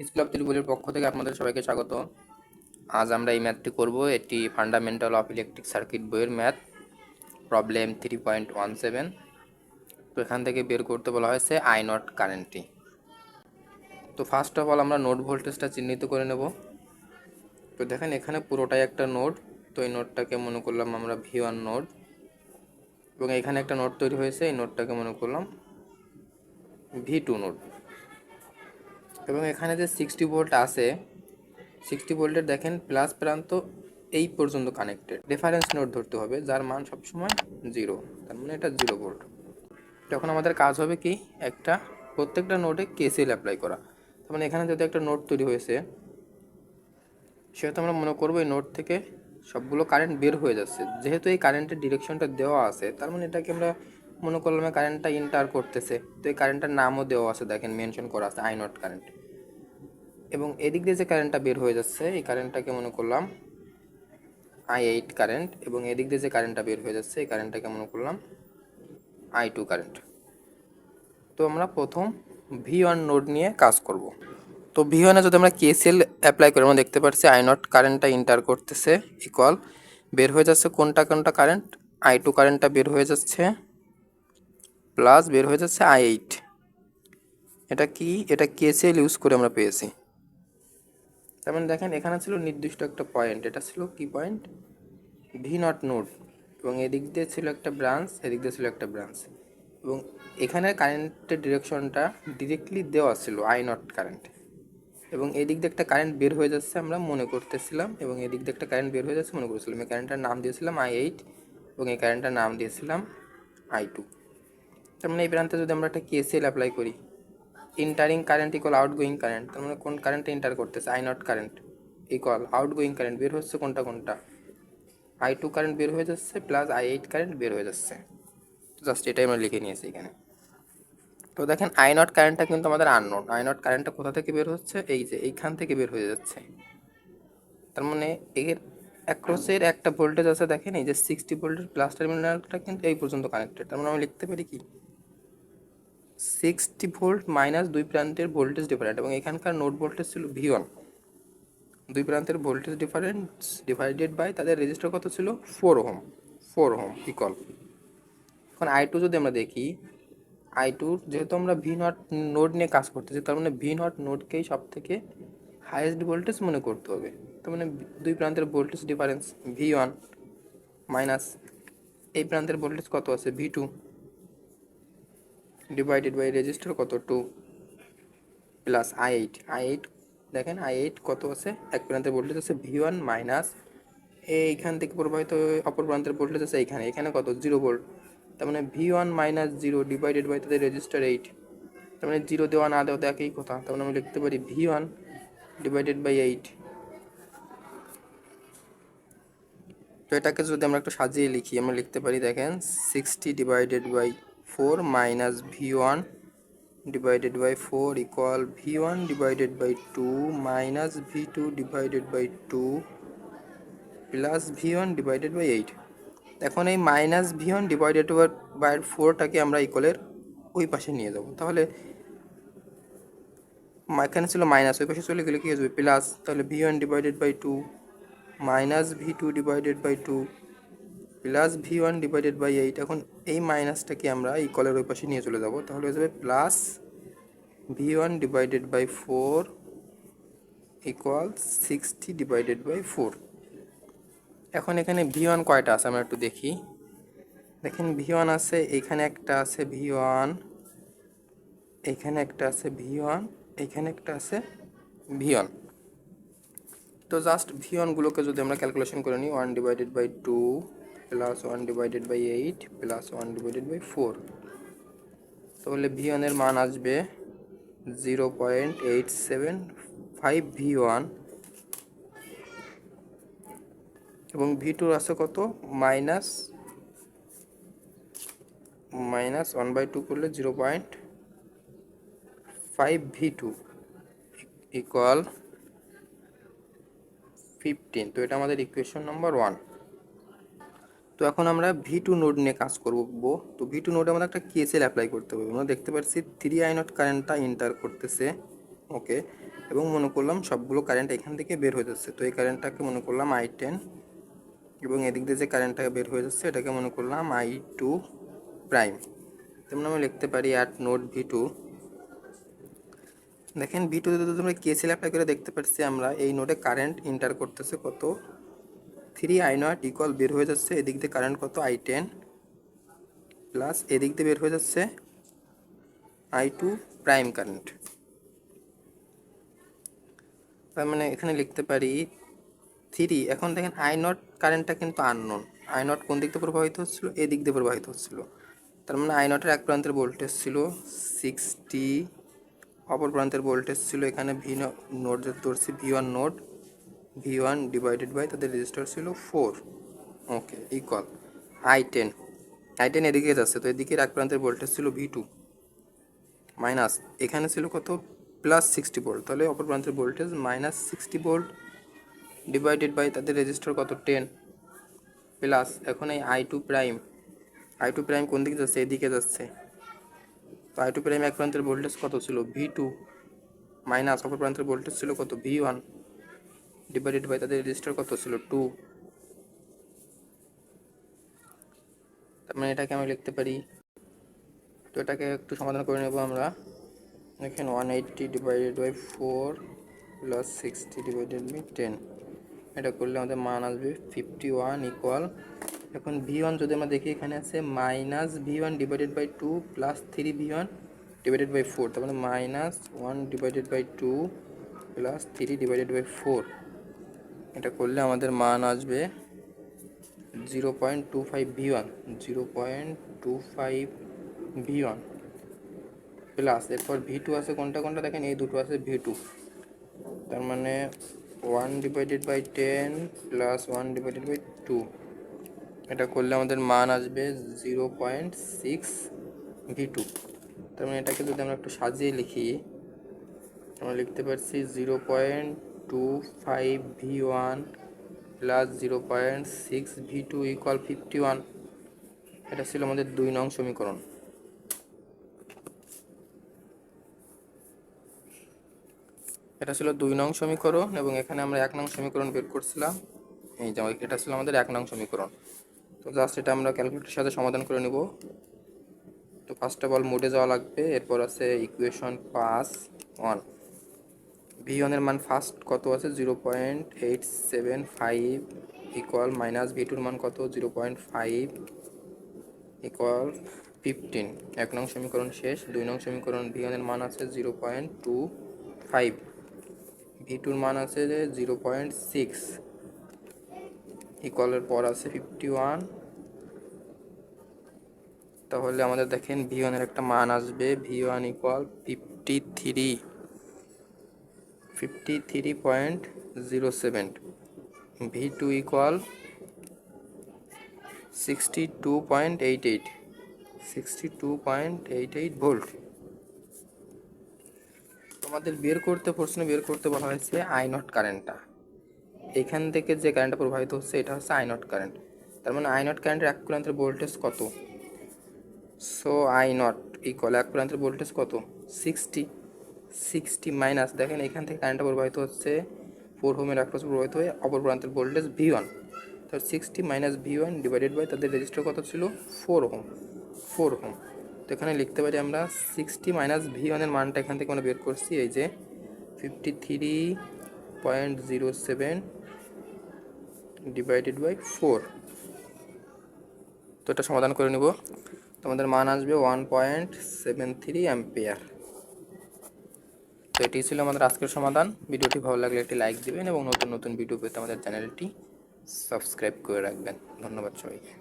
School of ত্রিপুরের পক্ষ থেকে আপনাদের সবাইকে স্বাগত। আজ আমরা এই ম্যাথটি করব। এটি ফান্ডামেন্টাল অফ ইলেকট্রিক সার্কিট বইয়ের ম্যাথ, প্রবলেম 3.17। তো এখান থেকে বের করতে বলা হয়েছে আই নট কারেন্টটি। তো ফার্স্ট অফ অল আমরা নোড ভোল্টেজটা চিহ্নিত করে নেব। তো দেখেন এখানে পুরোটাই একটা নোড। তো এই নোডটাকে মনে করলাম আমরা V1 নোড, এবং এখানে একটা নোড তৈরি হয়েছে, এই নোডটাকে মনে করলাম V2 নোড। এবং এখানে যে 60 ভোল্ট আছে, 60 ভোল্টের দেখেন প্লাস প্রান্ত এই পর্যন্ত কানেক্টেড। রেফারেন্স নোড ধরতে হবে যার মান সবসময় 0, তার মানে এটা 0 ভোল্ট। তখন আমাদের কাজ হবে কি, প্রত্যেকটা নোডে কেসিএল অ্যাপ্লাই করা। তার মানে এখানে যদি একটা নোড তৈরি হয়েছে, সেহেতু আমরা মনে করবো এই নোড থেকে সবগুলো কারেন্ট বের হয়ে যাচ্ছে। যেহেতু এই কারেন্টের ডিরেকশনটা দেওয়া আছে, তার মানে এটাকে আমরা মনে করলাম কারেন্টটা ইন্টার করতেছে। তো এই কারেন্টটার নামও দেওয়া আছে, দেখেন মেনশন করা আছে আই নট কারেন্ট। এবং এদিক দিয়ে যে কারেন্টটা বের হয়ে যাচ্ছে, এই কারেন্টটাকে মনে করলাম I8 কারেন্ট, এবং এদিক দিয়ে যে কারেন্টটা বের হয়ে যাচ্ছে এই কারেন্টটাকে মনে করলাম I2 কারেন্ট। তো আমরা প্রথম V1 নোড নিয়ে কাজ করব। তো V1 এ যদি আমরা কেসিএল অ্যাপ্লাই করি, আমরা দেখতে পাচ্ছি I0 কারেন্টটা ইন্টার করতেছে, ইকুয়াল বের হয়ে যাচ্ছে কোনটা কারেন্ট, I2 কারেন্টটা বের হয়ে যাচ্ছে, প্লাস বের হয়ে যাচ্ছে I8। এটা কি, এটা কেসিএল ইউজ করে আমরা পেয়েছি। তার মানে দেখেন এখানে ছিল নির্দিষ্ট একটা পয়েন্ট, এটা ছিল কি পয়েন্ট, V0 নোড, এবং এদিক দিয়ে ছিল একটা ব্রাঞ্চ, এদিক দিয়ে ছিল একটা ব্রাঞ্চ, এবং এখানে কারেন্টের ডিরেকশনটা ডিরেক্টলি দেওয়া ছিল I0 কারেন্ট। এবং এদিক দিয়ে একটা কারেন্ট বের হয়ে যাচ্ছে আমরা মনে করতেছিলাম, এবং এদিক দিয়ে একটা কারেন্ট বের হয়ে যাচ্ছে মনে করছিলাম। এই কারেন্টটার নাম দিয়েছিলাম I8, এবং এই কারেন্টটার নাম দিয়েছিলাম I2। তার মানে এই প্রান্তে যদি আমরা একটা কেসিএল অ্যাপ্লাই করি, entering current equal outgoing current, তার মানে কোন কারেন্টটা ইন্টার করতেছে, I0 current equal outgoing current বের হচ্ছে কোনটা, I2 কারেন্ট বের হয়ে যাচ্ছে, প্লাস I8 কারেন্ট বের হয়ে যাচ্ছে। জাস্ট এটাই আমরা লিখে নিয়েছি এখানে। তো দেখেন I0 কারেন্টটা কিন্তু আমাদের আননোন। I0 কারেন্টটা কোথা থেকে বের হচ্ছে, এই যে এইখান থেকে বের হয়ে যাচ্ছে। তার মানে এর অ্যাক্রসের একটা ভোল্টেজ আছে, দেখেন এই যে 60 ভোল্টের প্লাস টার্মিনালটা কিন্তু এই পর্যন্ত কানেক্টেড। তার মানে আমি লিখতে পারি কি, 60 ভোল্ট মাইনাস দুই প্রান্তের ভোল্টেজ ডিফারেন্ট, এবং এখানকার নোড ভোল্টেজ ছিল V1। দুই প্রান্তের ভোল্টেজ ডিফারেন্স ডিভাইডেড বাই তাদের রেজিস্টার কত ছিল, 4 ওহম। 4 ওহম ইকুয়াল, এখন I2 যদি আমরা দেখি, I2 যেহেতু আমরা V0 নোড নিয়ে কাজ করতেছি, তার মানে V0 নোডকেই সব থেকে হাইয়েস্ট ভোল্টেজ মনে করতে হবে। তার মানে দুই প্রান্তের ভোল্টেজ ডিফারেন্স V1 মাইনাস এই প্রান্তের ভোল্টেজ কত আছে V2 ডিভাইডেড বাই রেজিস্টার কত 2, প্লাস I8 দেখেন I8 কত আছে, এক প্রান্তের ভোল্টেজ আছে V1 মাইনাস এইখান থেকে প্রবাহিত অপর প্রান্তের ভোল্টেজ আছে এখানে কত 0 ভোল্ট। তার মানে V1 মাইনাস 0 ডিভাইডেড বাই তাদের রেজিস্টার 8। তার মানে 0 দেওয়া না দেওয়া তো একই কথা। তার মানে আমি লিখতে পারি V1 ডিভাইডেড বাই 8। তো এটাকে যদি আমরা একটু সাজিয়ে লিখি, আমরা লিখতে পারি দেখেন 60 divided by 4 minus V1 divided by 4 equal V1 divided by 2 minus V2 divided by 2 plus V1 divided by 8। এখন এই মাইনাস V1 ডিভাইডেড বাই 4টাকে আমরা ইকুয়ালের ওই পাশে নিয়ে যাব। তাহলে এখানে ছিল মাইনাস, ওই পাশে চলে গেলে কী আসবে প্লাস, তাহলে V1 divided by 2 minus V2 divided by 2 plus V1 divided by 8। এখন এই মাইনাসটাকে আমরা ইকুয়ালের ওই পাশে নিয়ে চলে যাব, তাহলে হয়ে যাবে plus V1 divided by 4 equal 60 divided by 4। এখন এখানে V1 কয়টা আছে আমরা একটু দেখি। দেখেন V1 আছে, এখানে একটা আছে V1, এখানে একটা আছে V1, এখানে একটা আছে V1। তো জাস্ট V1 গুলোকে যদি আমরা ক্যালকুলেশন করে নিই, 1 divided by 2 plus 1 divided by 8 plus 1 divided by 4, তাহলে V1 এর মান আসবে 0.875 V1, এবং V2 আছে কত, মাইনাস 1/2 করলে 0.5 V2 ইকুয়াল 15। তো এটা আমাদের ইকুয়েশন নাম্বার 1। তো এখন আমরা V2 নোড নিয়ে কাজ করব। তো V2 নোডে আমাদের একটা কেসিএল অ্যাপ্লাই করতে হবে। আমরা দেখতে পাচ্ছি 3I0 কারেন্টটা ইন্টার করতেছে, ওকে, এবং মনে করলাম সবগুলো কারেন্ট এখান থেকে বের হয়ে যাচ্ছে। তো এই কারেন্টটাকে মনে করলাম I10 এবং এদিক দিয়ে যে কারেন্টটা বের হয়ে যাচ্ছে এটাকে মনে করলাম I2 প্রাইম। তেমন আমরা লিখতে পারি অ্যাট নোড V2। দেখেন V2 তে তোমরা কেসিএল অ্যাপ্লাই করে দেখতে পাচ্ছি আমরা এই নোডে কারেন্ট এন্টার করতেছে কত 3I0 ইকুয়াল বের হয়ে যাচ্ছে এদিক দিয়ে কারেন্ট কত I10 প্লাস এদিক দিয়ে বের হয়ে যাচ্ছে I2 প্রাইম কারেন্ট। তার মানে এখানে লিখতে পারি 3। এখন দেখেন I0 কারেন্টটা কিন্তু আননোন। I0 কোন দিক দিয়ে প্রবাহিত হচ্ছিল, এদিক দিয়ে প্রবাহিত হচ্ছিল। তার মানে I0 এর এক প্রান্তের ভোল্টেজ ছিল 60, অপর প্রান্তের ভোল্টেজ ছিল এখানে ভি নোড যে ধরছি V1 node, V1 divided by তাদের রেজিস্টার ছিল 4। ওকে ইকুয়াল I10 এদিকে যাচ্ছে, তো এদিকের এক প্রান্তের ভোল্টেজ ছিল V2 মাইনাস এখানে ছিল কত প্লাস 60 ভোল্ট, তাহলে অপর প্রান্তের voltage minus 60 volt divided by তাদের রেজিস্টার কত 10 প্লাস এখন এই I2 প্রাইম কোন দিকে যাচ্ছে, এদিকে যাচ্ছে। তো I2 প্রাইম এক প্রান্তের ভোল্টেজ কত ছিল V2 মাইনাস অপর প্রান্তের ভোল্টেজ ছিল কত V1 ডিভাইডেড বাই তাদের রেজিস্টার কত ছিল 2। তার মানে এটাকে আমি লিখতে পারি, তো এটাকে একটু সমাধান করে নেব আমরা। দেখেন 180 divided by 4 plus 60 divided by 10, এটা করলে আমাদের মান আসবে 51 ইকুয়াল। এখন V1 যদি আমরা দেখি এখানে আছে minus V1 divided by 2 plus 3V1 divided by 4, তার মানে minus 1 divided by 2 plus 3 divided by 4, এটা করলে আমাদের মান আসবে 0.25V1 0.25V1 প্লাস এরপর V2 আছে কোনটা কোনটা দেখেন এই দুটো আছে V2, তার মানে 1 divided by 10 plus 1 divided by 2, এটা করলে আমাদের মান আসবে 0.6V2। তার মানে এটাকে যদি আমরা একটু সাজিয়ে লিখি আমরা লিখতে পারছি 0.25V1 প্লাস 0.6V2 ইকুয়াল 51। এটা ছিল আমাদের 2 নং সমীকরণ। এটা ছিল 2 নং সমীকরণ এবং এখানে আমরা 1 নং সমীকরণ বের করছিলাম। এই যে এটা ছিল আমাদের 1 নং সমীকরণ। তো জাস্ট এটা আমরা ক্যালকুলেটরের সাথে সমাধান করে নেব। তো ফার্স্ট অফ অল মোডে যাওয়া লাগবে, এরপর আছে ইকুয়েশন 5 V1 এর মান ফার্স্ট কত আছে 0.875 ইকুয়াল মাইনাস V2 এর মান কত 0.5 ইকুয়াল 15। 1 নং সমীকরণ শেষ। 2 নং সমীকরণ V1 এর মান আছে 0.25, V2 এর মান আছে 0.6 ইকুয়ালের পর আছে 51। তাহলে আমাদের দেখেন V1 এর একটা মান আসবে V1 equal 53.07, V2 equal 62.88 volt. তোমাদের প্রশ্ন বের করতে বলা হয়েছে I0 কারেন্টটা, এখান থেকে যে কারেন্টটা প্রবাহিত হচ্ছে এটা হচ্ছে I0 কারেন্ট। তার মানে I0 কারেন্টের এক প্রান্তের ভোল্টেজ কত, সো I0 ইকুয়াল এক প্রান্তের ভোল্টেজ কত 60 মাইনাস দেখেন এখান থেকে কারেন্টটা প্রবাহিত হচ্ছে 4 ওহমের অ্যাক্রসে প্রবাহিত হয়ে অপর প্রান্তের ভোল্টেজ V1, তো 60 মাইনাস V1 ডিভাইডেড বাই তাদের রেজিস্টার কত ছিল 4 ওহম। তো এখানে লিখতে পারি আমরা 60 মাইনাস V1 এর মানটা এখান থেকে আমরা বের করছি এই যে 53.07 ডিভাইডেড বাই 4। তো এটা সমাধান করে নেব, তোমাদের মান আসবে 1.73 অ্যাম্পিয়ার। তো এটি ছিল আমাদের আজকের সমাধান। ভিডিওটি ভালো লাগলে একটি লাইক দিবেন এবং নতুন নতুন ভিডিও পেতে আমাদের চ্যানেলটি সাবস্ক্রাইব করে রাখবেন। ধন্যবাদ সবাইকে।